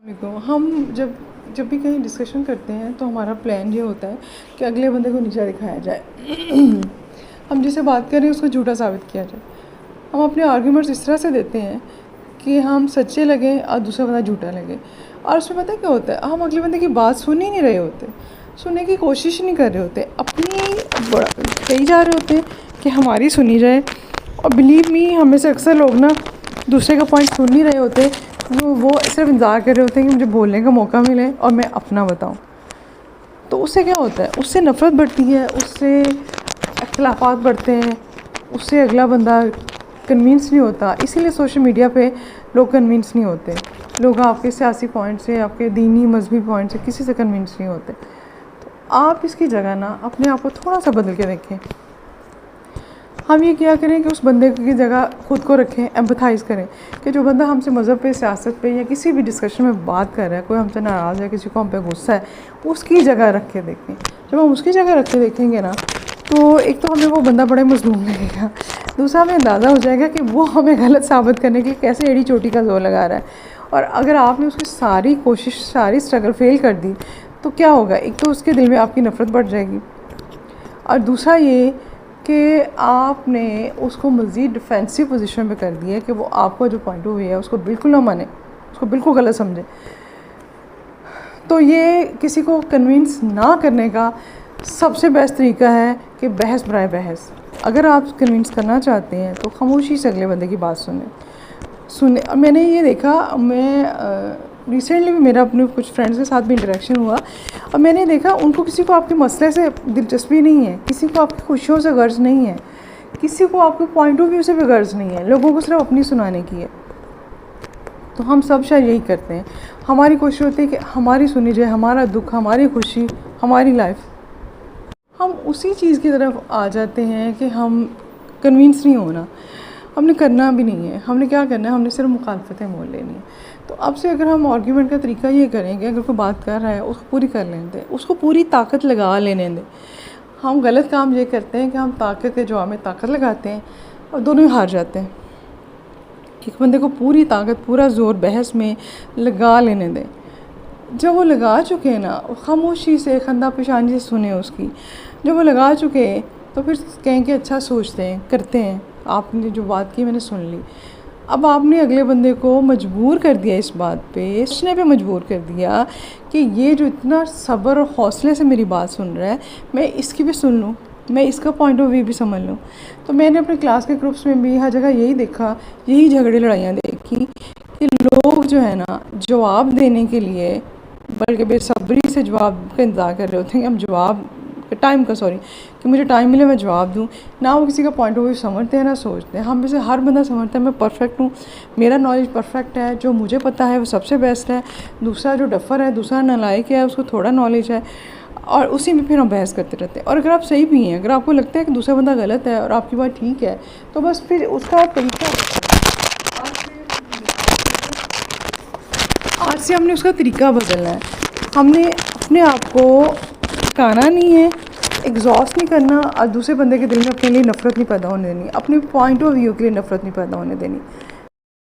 देखो, हम जब जब भी कहीं डिस्कशन करते हैं तो हमारा प्लान ये होता है कि अगले बंदे को नीचा दिखाया जाए। हम जिसे बात कर रहे हैं उसको झूठा साबित किया जाए। हम अपने आर्ग्यूमेंट्स इस तरह से देते हैं कि हम सच्चे लगें और दूसरा बंदा झूठा लगे। और उसमें पता है क्या होता है, हम अगले बंदे की बात सुन ही नहीं रहे होते, सुनने की कोशिश नहीं कर रहे होते, अपनी कही जा रहे होते हैं कि हमारी सुनी जाए। और बिलीव मी, हमें से अक्सर लोग ना दूसरे का पॉइंट सुन नहीं रहे होते, वो सिर्फ इंतज़ार कर रहे होते हैं कि मुझे बोलने का मौका मिले और मैं अपना बताऊं। तो उससे क्या होता है, उससे नफ़रत बढ़ती है, उससे अख्तिलाफ़ात बढ़ते हैं, उससे अगला बंदा कन्विंस नहीं होता। इसीलिए सोशल मीडिया पे लोग कन्विंस नहीं होते। लोग आपके सियासी पॉइंट से, आपके दीनी मजहबी पॉइंट से किसी से कन्विंस नहीं होते। तो आप इसकी जगह ना अपने आप को थोड़ा सा बदल के देखें। हम ये क्या करें कि उस बंदे की जगह खुद को रखें, एम्पथाइज़ करें कि जो बंदा हमसे मज़हब पे, सियासत पे या किसी भी डिस्कशन में बात कर रहा है, कोई हमसे नाराज़ है, किसी को हम पे गुस्सा है, उसकी जगह रख के देखें। जब हम उसकी जगह रख के देखेंगे ना, तो एक तो हमें वो बंदा बड़े मज़लूम लगेगा, दूसरा हमें अंदाज़ा हो जाएगा कि वो हमें गलत साबित करने के लिए कैसे एड़ी चोटी का जोर लगा रहा है। और अगर आपने उसकी सारी कोशिश, सारी स्ट्रगल फेल कर दी तो क्या होगा, एक तो उसके दिल में आपकी नफ़रत बढ़ जाएगी, और दूसरा ये कि आपने उसको मज़ीद डिफेंसिव पोजीशन पे कर दिया कि वो आपका जो पॉइंट ऑफ व्यू है उसको बिल्कुल ना माने, उसको बिल्कुल गलत समझे। तो ये किसी को कन्विंस ना करने का सबसे बेस्ट तरीका है कि बहस बराए बहस। अगर आप कन्विंस करना चाहते हैं तो खामोशी से अगले बंदे की बात सुने। मैंने ये देखा, मैं रिसेंटली भी मेरा अपने कुछ फ्रेंड्स के साथ भी इंटरेक्शन हुआ, और मैंने देखा उनको किसी को आपके मसले से दिलचस्पी नहीं है, किसी को आपकी खुशियों से गर्ज नहीं है, किसी को आपके पॉइंट ऑफ व्यू से भी गर्ज नहीं है, लोगों को सिर्फ अपनी सुनाने की है। तो हम सब शायद यही करते हैं, हमारी कोशिश होती है कि हमारी सुनी जाए, हमारा दुख, हमारी खुशी, हमारी लाइफ। हम उसी चीज़ की तरफ आ जाते हैं कि हम कन्विंस नहीं होना, हमने करना भी नहीं है। हमने क्या करना है, हमने सिर्फ मुखालफतें मोल लेनी है। तो अब से अगर हम आर्ग्यूमेंट का तरीका ये करेंगे, अगर कोई बात कर रहा है उसको पूरी कर लेने दें, उसको पूरी ताकत लगा लेने दें। हम गलत काम ये करते हैं कि हम ताकत के जवाब में ताकत लगाते हैं और दोनों ही हार जाते हैं। एक बंदे को पूरी ताकत, पूरा ज़ोर बहस में लगा लेने दें। जब वो लगा चुके हैं ना, खामोशी से, खंदा पेशानी से सुने उसकी। जब वो लगा चुके हैं तो फिर कहें कि अच्छा सोचते हैं, करते हैं, आपने जो बात की मैंने सुन ली। अब आपने अगले बंदे को मजबूर कर दिया, इस बात पे सोचने पे मजबूर कर दिया कि ये जो इतना सब्र और हौसले से मेरी बात सुन रहा है, मैं इसकी भी सुन लूँ, मैं इसका पॉइंट ऑफ व्यू भी समझ लूँ। तो मैंने अपने क्लास के ग्रुप्स में भी हर जगह यही देखा, यही झगड़े लड़ाइयाँ देखी कि लोग जो है ना, जवाब देने के लिए बल्कि बेसब्री से जवाब का इंतज़ार कर रहे होते हैं कि हम जवाब टाइम का कि मुझे टाइम मिले मैं जवाब दूं। ना वो किसी का पॉइंट ऑफ व्यू समझते हैं ना सोचते हैं। हम में से हर बंदा समझता है मैं परफेक्ट हूँ, मेरा नॉलेज परफेक्ट है, जो मुझे पता है वो सबसे बेस्ट है। दूसरा जो डफ़र है, दूसरा नालायक है, उसको थोड़ा नॉलेज है, और उसी में फिर हम बहस करते रहते हैं। और अगर आप सही भी हैं, अगर आपको लगता है कि दूसरा बंदा गलत है और आपकी बात ठीक है, तो बस फिर उसका तरीका, आज से हमने उसका तरीका बदलना है। हमने अपने आप को थकाना नहीं है, एग्जॉस्ट नहीं करना, और दूसरे बंदे के दिल में अपने लिए नफ़रत नहीं पैदा होने देनी, अपने पॉइंट ऑफ व्यू के लिए नफ़रत नहीं पैदा होने देनी।